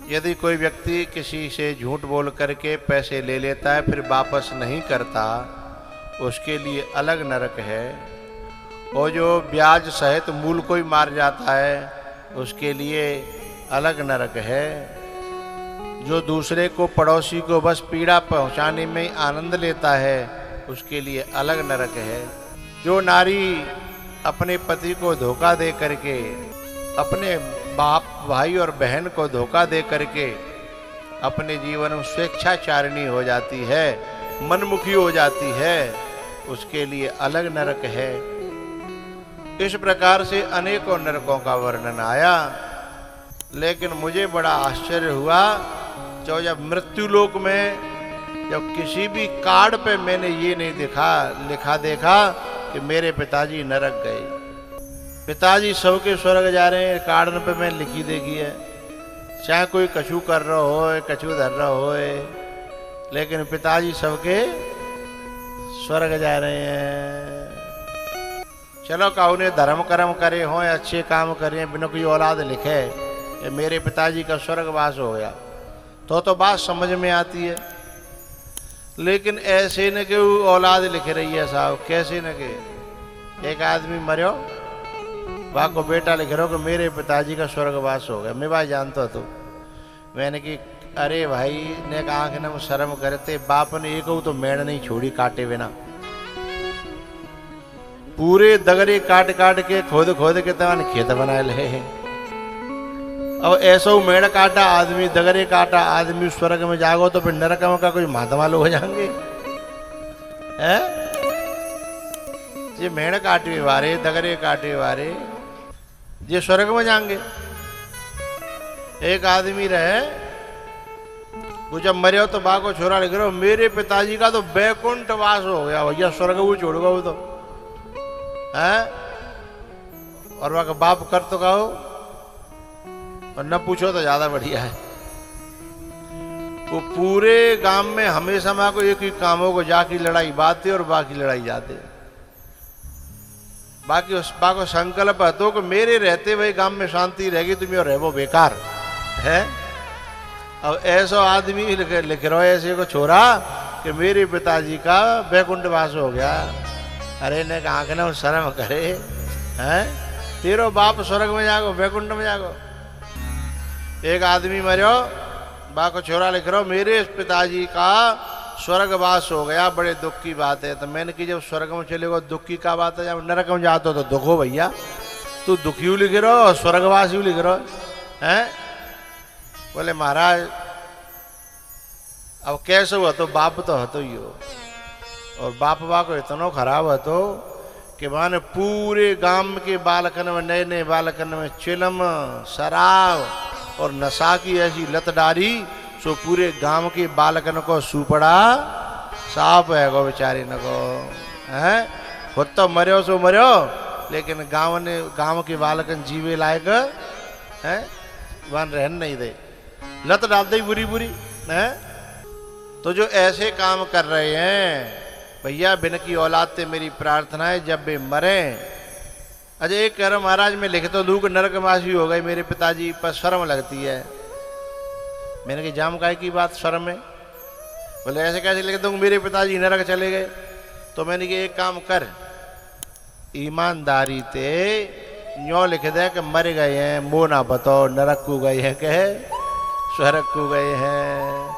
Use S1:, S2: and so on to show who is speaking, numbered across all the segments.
S1: यदि कोई व्यक्ति किसी से झूठ बोल करके पैसे ले लेता है फिर वापस नहीं करता, उसके लिए अलग नरक है। और जो ब्याज सहित मूल को ही मार जाता है, उसके लिए अलग नरक है। जो दूसरे को, पड़ोसी को बस पीड़ा पहुंचाने में आनंद लेता है, उसके लिए अलग नरक है। जो नारी अपने पति को धोखा दे करके, अपने बाप, भाई और बहन को धोखा दे करके अपने जीवन में स्वेच्छाचारिणी हो जाती है, मनमुखी हो जाती है, उसके लिए अलग नरक है। इस प्रकार से अनेकों नरकों का वर्णन आया। लेकिन मुझे बड़ा आश्चर्य हुआ जब मृत्युलोक में, जब किसी भी कार्ड पे मैंने ये नहीं लिखा देखा कि मेरे पिताजी नरक गए। पिताजी सबके स्वर्ग जा रहे हैं, कार्ड पे मैंने लिखी देखी है, चाहे कोई कछु कर रहा हो, कछु धर रहा हो, लेकिन पिताजी सबके स्वर्ग जा रहे हैं। चलो काऊ ने धर्म कर्म करे हो, अच्छे काम करे, बिना कोई औलाद लिखे कि मेरे पिताजी का स्वर्गवास हो गया, तो बात समझ में आती है। लेकिन ऐसे न कि औलाद लिख रही है साहब, कैसे न के एक आदमी मरो, वहाँ को बेटा लिख रहा हो कि मेरे पिताजी का स्वर्गवास हो गया। मैं भाई जानता तो मैंने कि अरे भाई ने कहा कि ना शर्म करते, बाप ने एक तो मेड़ नहीं छोड़ी काटे बिना, पूरे दगरे काट काट के खोद खोद के तमान खेत बनाए ले। अब ऐसा मेड़ काटा आदमी, दगरे काटा आदमी स्वर्ग में जागो तो फिर नरक में का कोई महात्मा लोग हो जाएंगे हैं? ये मेड़ काटे वारे, दगरे काटे वारे, ये स्वर्ग में जाएंगे। एक आदमी रहे, वो जब मरे तो बा को छोरा लिख रहा, मेरे पिताजी का तो बैकुंठ वास हो गया भैया, स्वर्ग वो छोड़ गया वो तो है। और वहां का बाप कर तो कहो और न पूछो तो ज्यादा बढ़िया है। वो पूरे गांव में हमेशा माँ को एक ही काम हो, जाकी लड़ाई बातें और बाकी लड़ाई जाते। बाकी उस बा को संकल्प है तो कि मेरे रहते भाई गांव में शांति रहेगी, तुम्हें और वो बेकार है। अब ऐसा आदमी लिख रहा है ऐसे को छोरा कि मेरे पिताजी का बैकुंठ वास हो गया। अरे ने कहा कि ना शर्म करे हैं, तेरो बाप स्वर्ग में जागो, बैकुंठ में जागो। एक आदमी मरो, बा को छोरा लिख रहा, मेरे पिताजी का स्वर्गवास हो गया, बड़े दुख की बात है। तो मैंने कि जब स्वर्ग में चले गो दुख की क्या बात है, जब नरक में जाते हो तो दुख हो भैया, तू दुखी लिख रहा हो स्वर्गवास लिख रहा है। बोले महाराज अब कैसे हुआ, तो बाप तो हतो ही हो, और बाप बा को इतना खराब हतो कि माने पूरे गांव के बालकन में, नए नए बालकन में चिलम, शराब और नशा की ऐसी लत डारी, सो पूरे गांव के बालकन को सुपड़ा साफ है गो बेचारे न को है। खुद तो मरो सो मरो, लेकिन गांव के बालकन जीवे लायक है वन रहन नहीं दे, लत डाल दे बुरी बुरी है। तो जो ऐसे काम कर रहे हैं भैया, बिन की औलाद से मेरी प्रार्थना है जब वे मरे। अजय एक कह रहा महाराज मैं लिख तो दूँ कि नरकवासी हो गए मेरे पिताजी, पर शर्म लगती है। मैंने कहा जाम काय की बात शर्म में? बोले ऐसे कैसे लिख दूँ मेरे पिताजी नरक चले गए? तो मैंने कहा एक काम कर, ईमानदारी ते न्यों लिख दे कि मर गए हैं, मो ना बताओ नरक को गए हैं कहे स्वर्ग को गए हैं।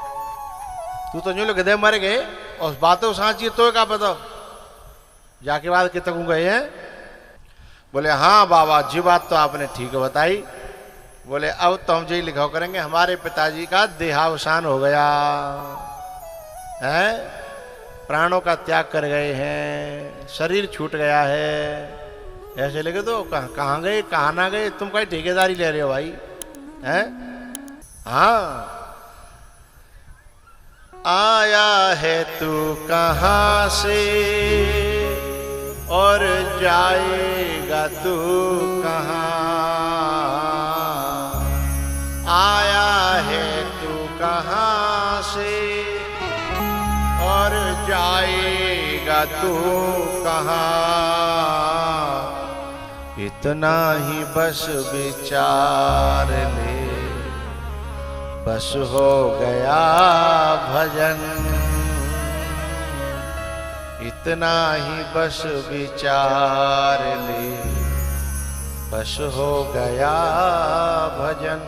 S1: तू तो न्यों लिख दे मर गए, और बातों सांची तो क्या बताओ जाके बाद कितने को गए हैं? बोले हाँ बाबा जी बात तो आपने ठीक बताई। बोले अब तो हम यही लिखा करेंगे हमारे पिताजी का देहावसान हो गया है, प्राणों का त्याग कर गए हैं, शरीर छूट गया है। ऐसे लगे तो कहाँ गए कहाँ ना गए, तुम कहीं ठेकेदारी ले रहे हो भाई हैं? हाँ आया है तू कहाँ से और जाएगा तू कहाँ, आया है तू कहाँ से और जाएगा तू कहाँ, इतना ही बस विचार ले बस हो गया भजन, इतना ही बस विचार ले, बस हो गया भजन।